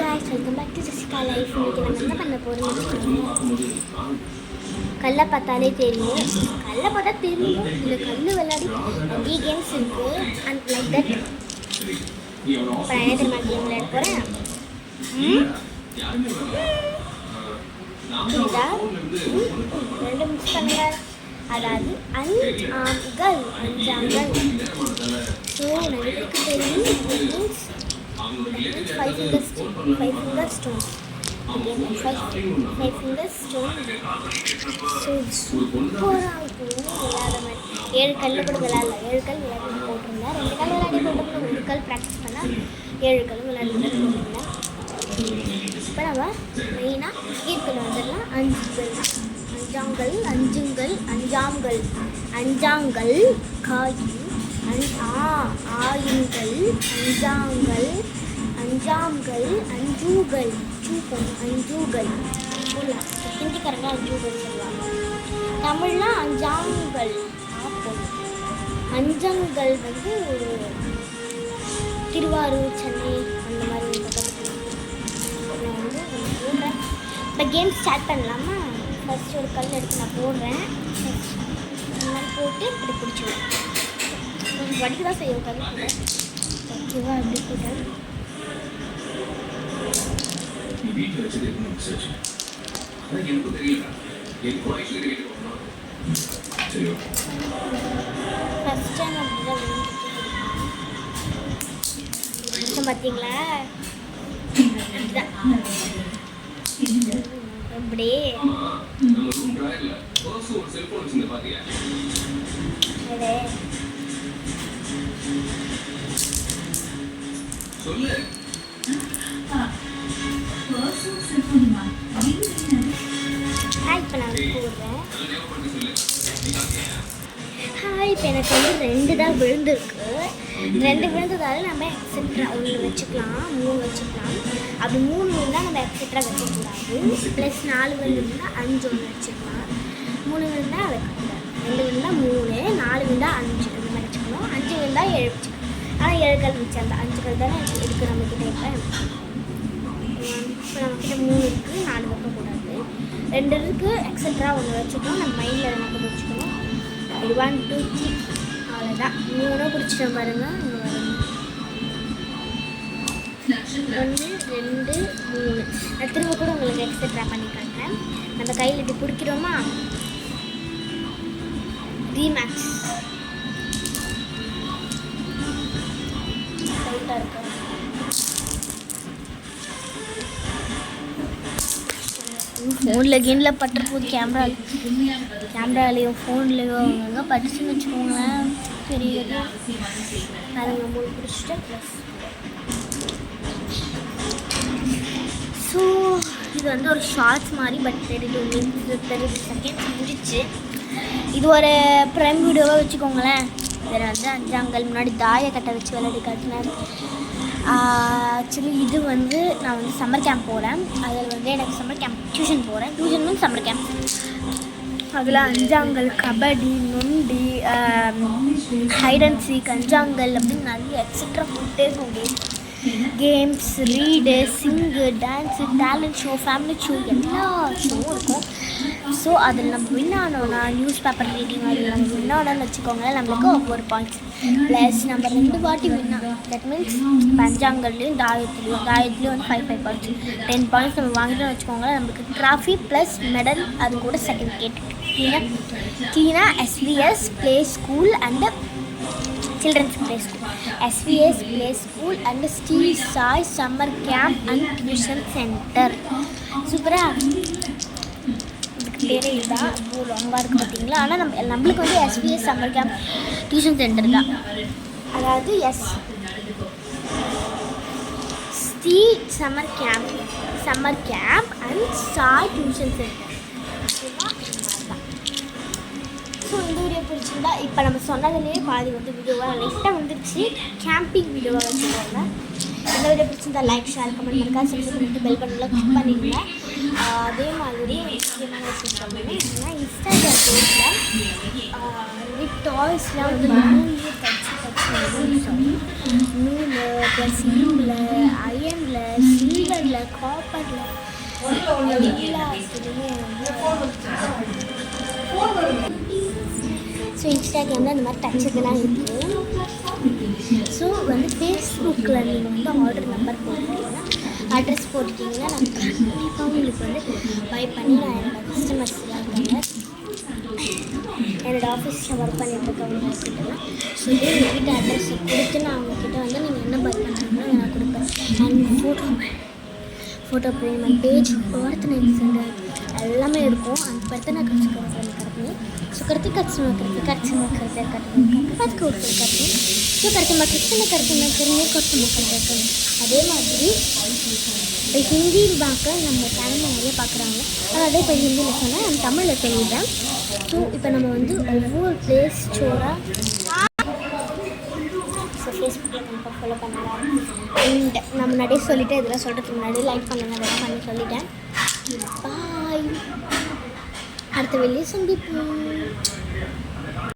guys, welcome back to Jessica Life. இன்னைக்கு நம்ம என்ன பண்ண போறோம்னு வெச்சுக்கோங்க. கல்ல பார்த்தாலே தெரியும். கல்ல பார்த்தா தெரியும். இந்த கல்லு விளையாடி நிறைய கேம்ஸ் இருக்கு and like that. இப்போ நான் என்ன தெரியுமா கேம் விளையாட போறேன்? ரெண்டு மிக்ஸ் பண்ணுங்க. அதாவது அஞ்சாங்கல். ஸோ நிறைய தெரியும். Five finger stone. Again, five finger stone. So சூப்பராக இருக்கும் விளையாட மாதிரி. 7 கல் கூட விளையாடலாம். 7 கல் விளையாடி போட்டிருந்தேன். 2 கல் விளையாடி போட்டிருந்தேன். 1 கல் ப்ராக்டிஸ் பண்ணால் 7 கல் விளையாடி போட்டிருந்தேன். இப்போ நம்ம மெயினாக கீழ்கல் வந்துடலாம். அஞ்சாங்கல் காயும் ஆயுங்கள் அஞ்சூகள் ஹிந்திக்காரங்க அஞ்சூகள் சொல்லுவாங்க. தமிழ்னா அஞ்சாங்கல். அஞ்சங்கள் வந்து திருவாரூர், சென்னை அந்த மாதிரி வந்து போடுறேன். இப்போ கேம் ஸ்டார்ட் பண்ணலாமா? ஃபர்ஸ்ட் ஒரு கல் எடுத்து நான் போடுறேன். இந்த மாதிரி போட்டு இப்படி பிடிச்சிடுவேன். கொஞ்சம் வடிக்க தான் செய்யும் கல் கூட. ஓகேவா? அப்படி போட்டேன். ஃபர்ஸ்ட் டைம் அப்படிதான் பார்த்தீங்களா? அப்படி இப்போ நான் போடுறேன். இப்போ எனக்கு வந்து 2 தான் விழுந்துருக்கு. 2 விழுந்ததால நம்ம எக்ஸெட்ரா 1 வச்சுக்கலாம், 3 வச்சுக்கலாம். அப்படி 3 விழுந்தால் நம்ம எக்ஸெட்ரா வைக்கக்கூடாது. ப்ளஸ் 4 விழுந்துருந்தால் 5 ஒன்று வச்சுக்கலாம். 3 விழுந்தால் வைக்கக்கூடாது. 2 விழுந்தால் 3, 4 விழுந்தால் 5 இந்த மாதிரி வச்சுக்கணும். 5 விழுந்தால் 7 வச்சுக்கணும். ஆனால் 7 கல் வச்சு அந்த 5 கல் தானே இருக்குது நம்மக்கிட்ட. இப்போ நம்மக்கிட்ட 3 இருக்குது, 4 வைக்கக்கூடாது. 2 இருக்குது, எக்ஸெட்ரா 1 வச்சுக்கணும். நம்ம மைண்டில் என்ன பண்ணி வச்சுக்கணும். 1 2 3 அவ்வளோதான். 3 பிடிச்சிட்டோம் பாருங்கள். 1 2 3 நான் திரும்ப கூட உங்களுக்கு எக்ஸெட்ரா பண்ணி காட்டுறேன். நம்ம கையில் இப்படி பிடிக்கிறோமா? ரீமேக்ஸ் லைட்டாக இருக்கும். ஃபோனில் கேனில் பட்டுற போது கேமராலேயோ ஃபோன்லேயோ அங்கே பட்டுச்சுன்னு வச்சுக்கோங்களேன். தெரியுது. அதை நம்ம 3 பிடிச்சிட்டு ப்ளஸ். ஸோ இது வந்து ஒரு ஷார்ட்ஸ் மாதிரி. பட் 30 செகண்ட்ஸ் முடிச்சு. இது ஒரு ப்ரைம் வீடியோவாக வச்சுக்கோங்களேன். இதில் வந்து அஞ்சாங்கல் முன்னாடி தாயக்கட்டை வச்சு விளையாடி காட்டினேன். ஆக்சுவலி இது வந்து நான் வந்து சம்மர் கேம்ப் போகிறேன். அதில் வந்து எனக்கு சம்மர் கேம்ப் டியூஷன் போகிறேன். Tuition means summer camp. அதில் அஞ்சாங்கல், கபடி, நொண்டி, ஹைட் அண்ட் சீக், அஞ்சாங்கல் அப்படின்னு நிறைய எக்ஸெட்ரா போட்டே போகும். Games, read, sing, dance, talent show, family show எல்லா ஷோவும் இருக்கும். ஸோ அதில் நம்ம வின் ஆனோன்னா நியூஸ் பேப்பர் ரீடிங் அதில் நம்ம வின் ஆனோன்னு வச்சுக்கோங்களேன். நம்மளுக்கு ஒவ்வொரு பாயிண்ட்ஸ் ப்ளஸ் நம்ம 2 வாட்டி வின் ஆகும். தட் மீன்ஸ் பஞ்சாங்கல்லையும் தாயத்துலேயும் வந்து 5 பாயிண்ட்ஸ் 10 பாயிண்ட்ஸ் நம்ம வாங்கிட்டோம்னு வச்சுக்கோங்களேன். நம்மளுக்கு ட்ராஃபி ப்ளஸ் மெடல் அது கூட சர்டிஃபிகேட். க்ளீனாக SVS play school and children's play school, SVS play school and Sri Sai summer camp and tuition centre. சூப்பராக இதுக்கு பேரே இதுதான். அவ்வளோ லாங்காக இருக்குது பார்த்தீங்களா? ஆனால் நம்மளுக்கு வந்து SVS summer camp tuition centre தான். அதாவது Sri summer camp and Sai tuition centre. So இந்த வீடியோ பிடிச்சிருந்தா இப்போ நம்ம சொன்னதுலேயே பாதி வந்து வீடியோவாக லைட்டாக வந்துருச்சு. கேம்பிங் வீடியோவாக வச்சுக்கோங்க. இந்த வீடியோ பிடிச்சிருந்தா லைக், ஷேர், கமெண்ட் பண்ணுங்கள். சப்ஸ்கிரைப் பண்ணிட்டு பெல் பட்டனில் கிளிக் பண்ணிடுங்க. அதே மாதிரி முக்கியமான விஷயம் சொன்னேன்னா இன்ஸ்டாகிராம் பேஜில் டாய்ஸ்லாம் வந்து நூல்லேயே தச்சு நூல் ப்ளஸ் இரும்பில், அயனில், சில்வரில் சில்வரில் காப்பரில் எல்லாத்துலேயுமே ஸோ இன்ஸ்டாகிராமில் அந்த மாதிரி டச் இதெல்லாம் இருக்குது. ஸோ வந்து ஃபேஸ்புக்கில் நீங்கள் வந்து ஆர்டர் நம்பர் போட்டுட்டீங்கன்னா அட்ரஸ் போட்டுட்டிங்கன்னா நான் கண்டிப்பாக உங்களுக்கு வந்து பை பண்ணி நான் என்னோடய கஸ்டமர்ஸ்லாம் இருக்காங்க, என்னோடய ஆஃபீஸில் ஒர்க் பண்ணிட்டுருக்கவங்கக்கிட்டலாம் சொல்லி எங்கள் வீட்டு அட்ரஸை கொடுத்து நான் அவங்கக்கிட்ட வந்து நீங்கள் என்ன பை பண்ணுறீங்களோ அதை நான் கொடுப்பேன். And photo frame and page birthday எல்லாமே இருக்கும். அந்த பர்த்டே करते सो करते ஸோ करते அதே மாதிரி இப்போ ஹிந்தி பார்க்க நம்ம சேனலில் நிறைய பார்க்குறாங்க. அதே இப்போ ஹிந்தியில் சொன்னால் நம்ம தமிழில் சொல்லிடுறேன். ஸோ இப்போ நம்ம வந்து ஒவ்வொரு பிளேஸ் ஸ்டோராக ஸோ ஃபேஸ்புக்கில் கண்டிப்பாக ஃபாலோ பண்ணலாம். அண்ட் நான் முன்னாடியே சொல்லிவிட்டு இதெல்லாம் சொல்கிறதுக்கு முன்னாடி லைக் பண்ணுங்கள், அதெல்லாம் பண்ணி சொல்லிட்டேன். பாய், அடுத்த வெளியே சந்திப்போம்.